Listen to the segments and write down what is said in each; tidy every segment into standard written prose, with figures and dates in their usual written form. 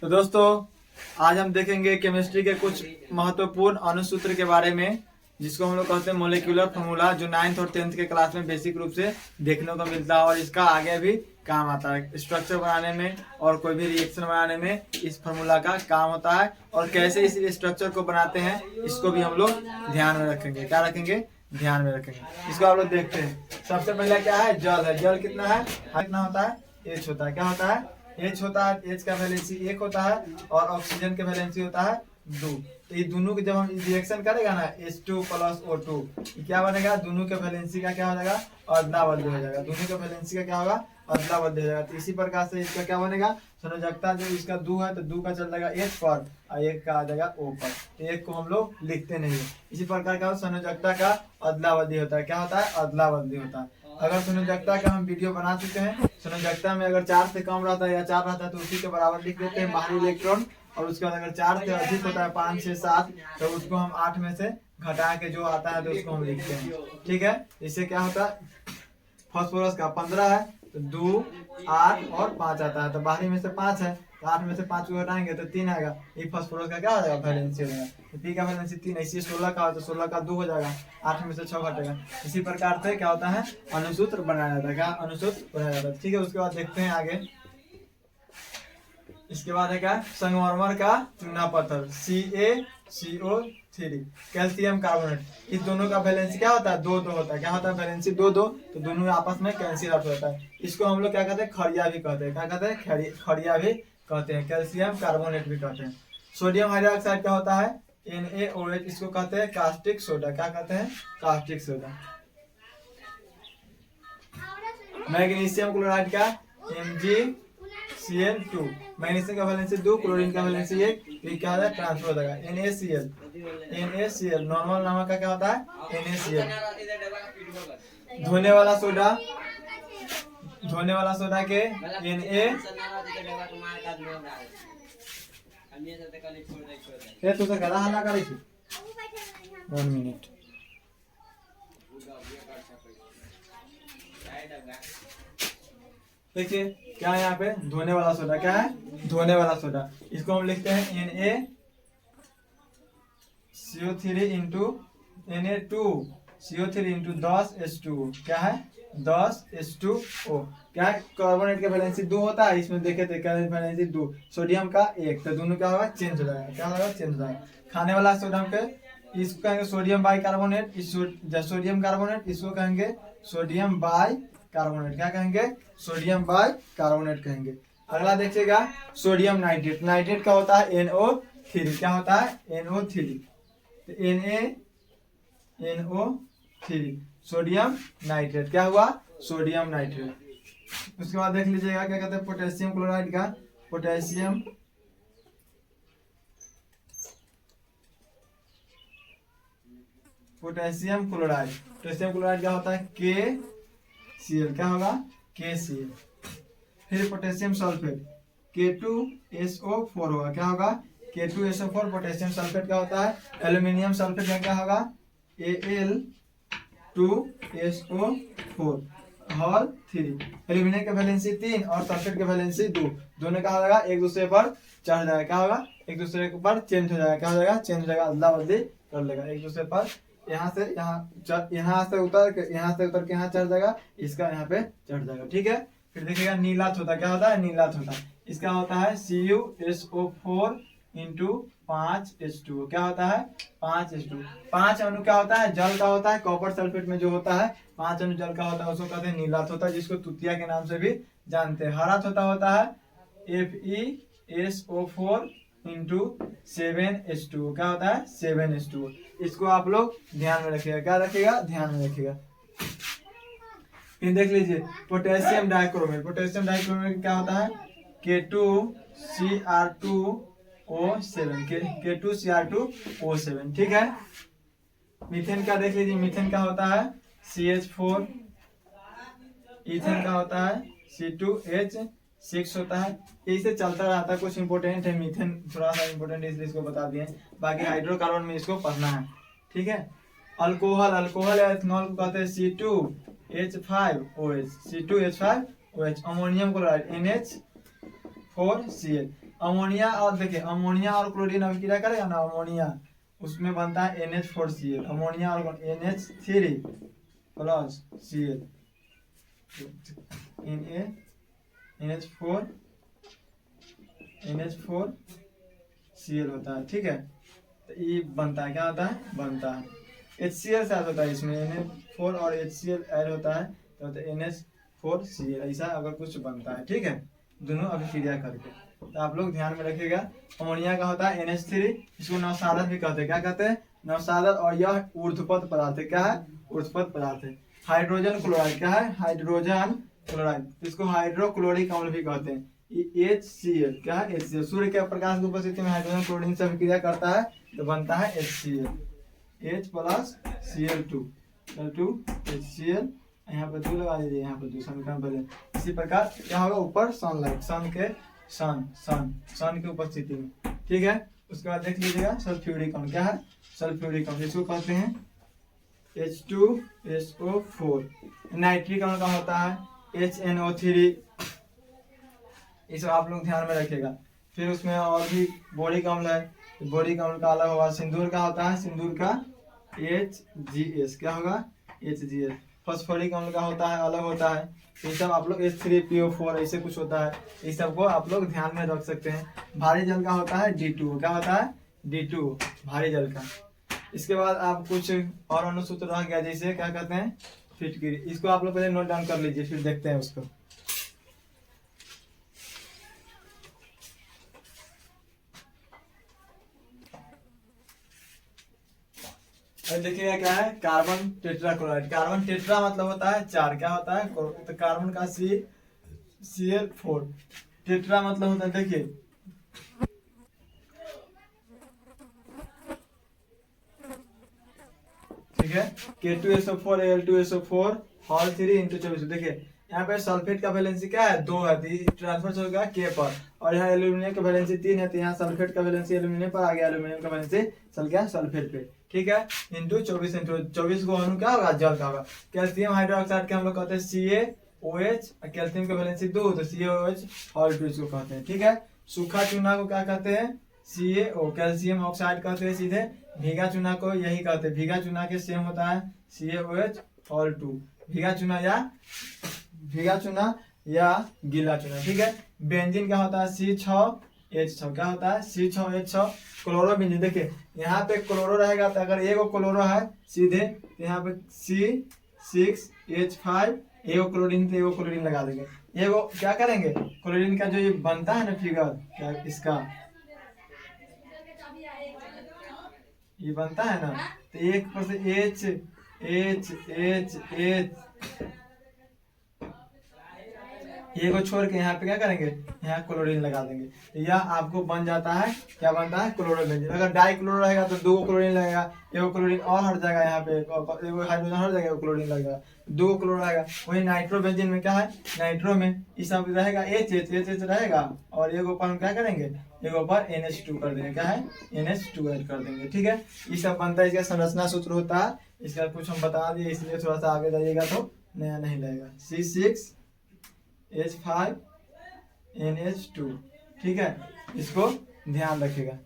तो दोस्तों आज हम देखेंगे केमिस्ट्री के कुछ महत्वपूर्ण अनुसूत्र के बारे में, जिसको हम लोग कहते हैं मोलिकुलर फॉर्मूला, जो 9th और 10th के क्लास में बेसिक रूप से देखने को मिलता है और इसका आगे भी काम आता है स्ट्रक्चर बनाने में और कोई भी रिएक्शन बनाने में इस फार्मूला का काम होता है। और कैसे इस स्ट्रक्चर को बनाते हैं इसको भी हम लोग ध्यान में रखेंगे। क्या रखेंगे? ध्यान में रखेंगे। इसको आप लोग देखते हैं। सबसे पहले क्या है? जल है। जल कितना है? कितना होता है? H होता है। क्या होता है? H होता है। H का वैलेंसी 1 होता है और ऑक्सीजन का वैलेंसी होता है 2। तो ये दोनों के जब हम रिएक्शन करेगा ना H2 प्लस O2, क्या बनेगा? दोनों के वैलेंसी का क्या हो जाएगा? अदला बदली हो जाएगा। दोनों के वैलेंसी का क्या होगा? अदला बदली हो जाएगा। तो इसी प्रकार से इसका क्या बनेगा? संयोजकता जो इसका 2 है तो 2 का चल जाएगा H पर और 1 का आ जाएगा O पर। तो 1 को हम लोग लिखते नहीं है। इसी प्रकार का संयोजकता का अदला बदली होता है। क्या होता है? अदला बदली होता है। अगर संयोजकता का हम वीडियो बना चुके हैं। संयोजकता में अगर 4 से कम रहता है या 4 रहता है तो उसी के बराबर लिख देते हैं बाहरी इलेक्ट्रॉन, और उसके बाद अगर 4 से अधिक होता है 5, 6, 7 तो उसको हम 8 में से घटा के जो आता है तो उसको हम लिखते हैं। ठीक है। इससे क्या होता है? फास्फोरस का 15 है तो 2, 8 और 5 आता है, तो बाहरी में से 5 है तो 8 में से 5 को घटाएंगे तो 3 आएगा। ये फास्फोरस का क्या हो जाएगा? वैलेंसी हो जाएगा। तो पी का वैलेंसी 3, इसी 16 का हो तो 16 का 2 हो जाएगा, 8 में से 6 घटेगा। इसी प्रकार से क्या होता है? अनुसूत्र बनाया जाता है। क्या अनुसूत्र बनाया जाता है? ठीक है। उसके बाद देखते हैं आगे। इसके बाद है क्या? संगमरमर का चूना पत्थर CaCO3, कैल्शियम कार्बोनेट। इस दोनों का वैलेंसी क्या होता है? 2-2 होता है। क्या होता है? वैलेंसी 2-2, तो दोनों आपस में कैंसिल आउट होता है। इसको हम लोग क्या कहते हैं? खड़िया भी कहते हैं। क्या कहते हैं? खड़िया भी कहते हैं। कैल्शियम कार्बोनेट भी कहते हैं। सोडियम हाइड्रोक्साइड क्या होता है? NaOH। इसको कहते हैं कास्टिक सोडा। क्या कहते हैं? Caustic soda. मैग्नीशियम क्लोराइड का MgCl2। मैग्नीशियम का वैलेंसी 2, क्लोरीन का वैलेंसी 1, ये क्या होता है? ट्रांसफर हो जाएगा। NaCl नॉर्मल नमक का क्या होता है? NaCl। धोने वाला सोडा के Na तू तो करा हल्ला करै छी। 1 मिनट। देखिए क्या है यहाँ पे? धोने वाला सोडा। क्या है? धोने वाला सोडा। इसको हम लिखते हैं NaCO3 into Na2CO3 into 10H2O। क्या है? 10H2O। क्या है? कार्बोनेट का वैलेंसी 2 होता है। इसमें देखे थे क्या वैलेंसी 2, सोडियम का 1, तो दोनों क्या होगा? चेंज हो जाएगा। क्या होगा? चेंज हो जाएगा। खाने वाला सोडियम के इसको कहेंगे sodium by carbonate. Sodium carbonate इसको कहेंगे सोडियम बाई कार्बोनेट। क्या कहेंगे? सोडियम बाई कार्बोनेट कहेंगे। अगला देखिएगा सोडियम नाइट्रेट। नाइट्रेट का होता है NO3। क्या होता है? NO3। तो NaNO3 सोडियम नाइट्रेट। क्या हुआ? Sodium nitrate. उसके बाद देख लीजिएगा क्या कहते हैं? पोटेशियम क्लोराइड का पोटेशियम क्लोराइड। पोटेशियम क्लोराइड क्या होता है? KCl। क्या होगा? KCl। फिर पोटेशियम सल्फेट K2SO4 होगा। क्या होगा? K2SO4। पोटेशियम सल्फेट क्या होता है? एल्यूमिनियम सल्फेट का क्या होगा? Al2SO4 hall 3। एल्यूमिनियम का वैलेंसी 3 और सल्फेट का वैलेंसी 2, दोनों क्या हो जाएगा? एक दूसरे पर चढ़ जाएगा। क्या होगा? एक दूसरे के ऊपर चेंज हो जाएगा। क्या हो जाएगा? चेंज हो जाएगा, अदला बदली कर लेगा एक दूसरे पर। यहाँ से उतर के यहाँ चढ़ जाएगा, इसका यहाँ पे चढ़ जाएगा। ठीक है। फिर देखिएगा नीलाथ होता है। क्या होता है? नीलाथ होता है। इसका होता है CuSO4 इंटू 5H2O। क्या होता है? 5H2। 5 अणु क्या होता है? जल का होता है। कॉपर सल्फेट में जो होता है 5 अणु जल का होता है उसको कहते हैं नीलाथ होता है, जिसको तुतिया के नाम से भी जानते हैं। हराथ होता है FeSO4 इंटू 7H2O। क्या होता है? 7H2O। इसको आप लोग ध्यान में रखिएगा। क्या रखिएगा? ध्यान में रखिएगा। फिर देख लीजिए पोटेशियम डाइक्रोमेट। पोटेशियम डाइक्रोमेट क्या होता है? K2Cr2O7। ठीक है। मीथेन का देख लीजिए। मीथेन का होता है CH4। इथेन का होता है C2H6 होता है। इसे चलता रहता है। कुछ इंपोर्टेंट है मीथेन, थोड़ा सा इंपोर्टेंट इसलिए इसको बता दिए। बाकी हाइड्रोकार्बन में इसको पढ़ना है। ठीक है। अल्कोहल या एथनॉल को कहते हैं C2H5OH। Ammonium chloride NH4Cl। Ammonia और देखिए अमोनिया और क्लोरीन अभिक्रिया करेगा ना, अमोनिया उसमें बनता है NH4Cl, अमोनिया और NH3 प्लस Cl NH4Cl होता है, ठीक है। तो ये बनता है, क्या होता है, बनता है HCl साथ होता है, इसमें NH4 और HCl ऐड होता है तो NH4Cl, ऐसा अगर कुछ बनता है, ठीक है, दोनों अभिक्रिया करके। तो आप लोग ध्यान में रखिएगा। अमोनिया का होता है NH3, इसको नवसाधक भी कहते हैं, क्या कहते हैं, नवसाधक, और यह ऊर्ध्वपद पदार्थ है, क्या है, ऊर्ध्वपद पदार्थ है। हाइड्रोजन क्लोराइड क्या है, हाइड्रोजन क्लोराइड, इसको हाइड्रोक्लोरिक अम्ल भी कहते हैं। HCl क्या है, HCl, सूर्य के प्रकाश की उपस्थिति में हाइड्रोजन क्लोरीन से अभिक्रिया करता है तो बनता है HCl, H plus Cl2 HCl, यहाँ पर 2 लगा दीजिए, यहाँ पर 2 समीकरण पहले। इसी प्रकार क्या होगा, ऊपर सनलाइट, सन की उपस्थिति में, ठीक है। उसके बाद देख लीजिएगा सल्फ्यूरिक अम्ल, क्या है, सल्फ्यूरिक अम्ल, इसको कहते हैं H2SO4। नाइट्रिक अम्ल का होता है HNO3, इसे आप लोग ध्यान में रखिएगा। फिर उसमें और भी बोरिक अम्ल है, बोरिक अम्ल का अलग होगा। सिंदूर का होता है, सिंदूर का HGS, क्या होगा, HGS। फॉस्फोरिक अम्ल का होता है, अलग होता है। ये सब आप लोग H3PO4 ऐसे कुछ होता है, इस सब को आप लोग ध्यान में रख सकते हैं। भारी जल का होता है D2, क्या होता है, D2 भारी जल का। इसके बाद आप कुछ और अनुसूत्र रह गया, जैसे क्या कहते हैं, फिटकिरी, इसको आप लोग पहले नोट डाउन कर लीजिए, फिर देखते हैं उसको। अब देखिएगा क्या है, कार्बन टेट्राक्लोराइड। कार्बन टेट्रा मतलब होता है 4, क्या होता है, तो कार्बन का Cl4, टेट्रा मतलब होता है, देखिए ठीक है, K2SO4 Al2SO4 होल 3 × 24। देखिए यहाँ पे सल्फेट का वैलेंसी क्या है, 2 है, ट्रांसफर हो गया K पर, और यहाँ एल्यूमिनियम का वैलेंसी 3 है, तो यहाँ सल्फेट का वैलेंसी एल्यूमिनियम पर आ गया, एल्यूमिनियम का वैलेंसी चल गया सल्फेट पे, ठीक है, इंटू 24 को अणु क्या होगा, जल का होगा। कैल्शियम हाइड्रोक्साइड के हम लोग कहते हैं CaOH, कैल्शियम का वैलेंसी 2 तो CaOH होल 2 इसको कहते हैं, ठीक है। सूखा चूना को क्या कहते हैं, CaO, कैल्शियम ऑक्साइड कहते हैं सीधे। भीगा चूना को यही कहते हैं, भीगा चूना के सेम होता है CaOH होल 2, भीगा चूना या गीला चूना, ठीक है। बेंजीन का होता है C6H6, क्या होता है, C6H6। क्लोरो बेंजीन, देखिए यहाँ पे क्लोरो रहेगा, तो अगर एगो क्लोरो है सीधे तो यहाँ पे C6H5, एगो क्लोरीन तो एगो क्लोरीन लगा देंगे। एगो क्या करेंगे, क्लोरीन का जो ये बनता है ना फिगर, क्या इसका ये बनता है ना, तो एक पर से H ये को छोड़ के यहाँ पे क्या करेंगे, यहाँ क्लोरीन लगा देंगे, तो यह आपको बन जाता है, क्या बनता है, क्लोरोबेंजीन। अगर डाई क्लोरो रहेगा तो 2 क्लोरीन लगेगा, एगो क्लोरीन और हट जाएगा, यहाँ पे एगो हाइड्रोजन हट जाएगा, क्लोरीन लगेगा, 2 क्लोरो रहेगा। वही नाइट्रोबेंजीन में क्या है, नाइट्रो में ये सब रहेगा H रहेगा, और एगो पर हम क्या करेंगे, एगो पर NH2 कर देंगे, क्या है, NH2 ऐड कर देंगे, ठीक है। ये सब बनता है, इसका संरचना सूत्र होता है, इसका कुछ हम बता दिए, इसलिए थोड़ा सा आगे जाइएगा तो नया नहीं लगेगा। C6H5NH2, ठीक है, इसको ध्यान रखिएगा।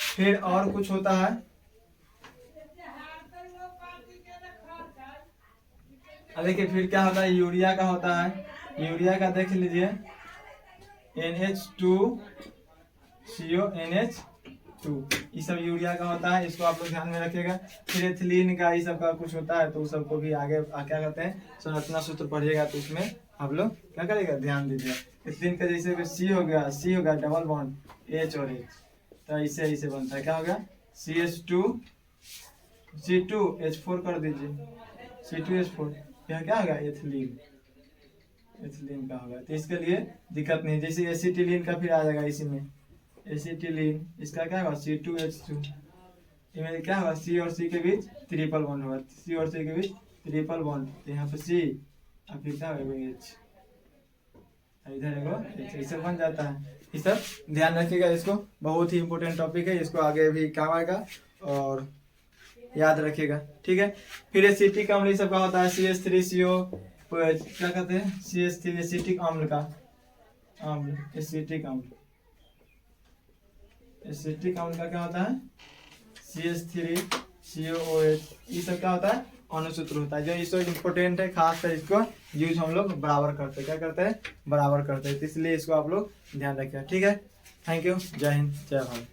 फिर और कुछ होता है, देखिए फिर क्या होता है, यूरिया का होता है। यूरिया का देख लीजिए NH2CO NH2, ये सब यूरिया का होता है, इसको आप लोग ध्यान में रखिएगा। फिर एथिलीन का ये सब का कुछ होता है, तो सबको भी आगे क्या कहते हैं, संरचना सूत्र पढ़िएगा, तो उसमें आप लोग क्या करेगा, ध्यान दीजिए। एथिलीन का जैसे C हो गया डबल बॉन्ड H और H, तो ऐसे बनता है, क्या हो गया, C2H4 कर दीजिए, C2H4, यह क्या होगा, एथिलीन का होगा। तो इसके लिए दिक्कत नहीं, जैसे एसिटिलीन का फिर आ जाएगा इसी में, एसिटिलीन, इसका क्या होगा, C2H2, इसमें क्या होगा, C और C के बीच ट्रिपल बॉन्ड होगा, C और C के बीच ट्रिपल बॉन्ड, तो यहाँ पे C और फिर क्या होगा, H, इधर एगो ऐसे बन जाता है। ये सब ध्यान रखिएगा, इसको बहुत ही इंपॉर्टेंट टॉपिक है, इसको आगे भी काम आएगा और याद रखिएगा, ठीक है। फिर एसिटिक अम्ल सब का होता है, CH3CO, क्या कहते हैं, CH3 एसिटिक अम्ल का, एसिटिक अम्ल, एसिटिक अम्ल का क्या होता है CH3COOH, ये सब क्या होता है अणुसूत्र होता है, जो इसको इम्पोर्टेंट है, खास कर इसको यूज हम लोग बराबर करते हैं, क्या करते हैं बराबर करते हैं, तो इसलिए इसको आप लोग ध्यान रखिए। ठीक है, थैंक यू, जय हिंद जय भारत।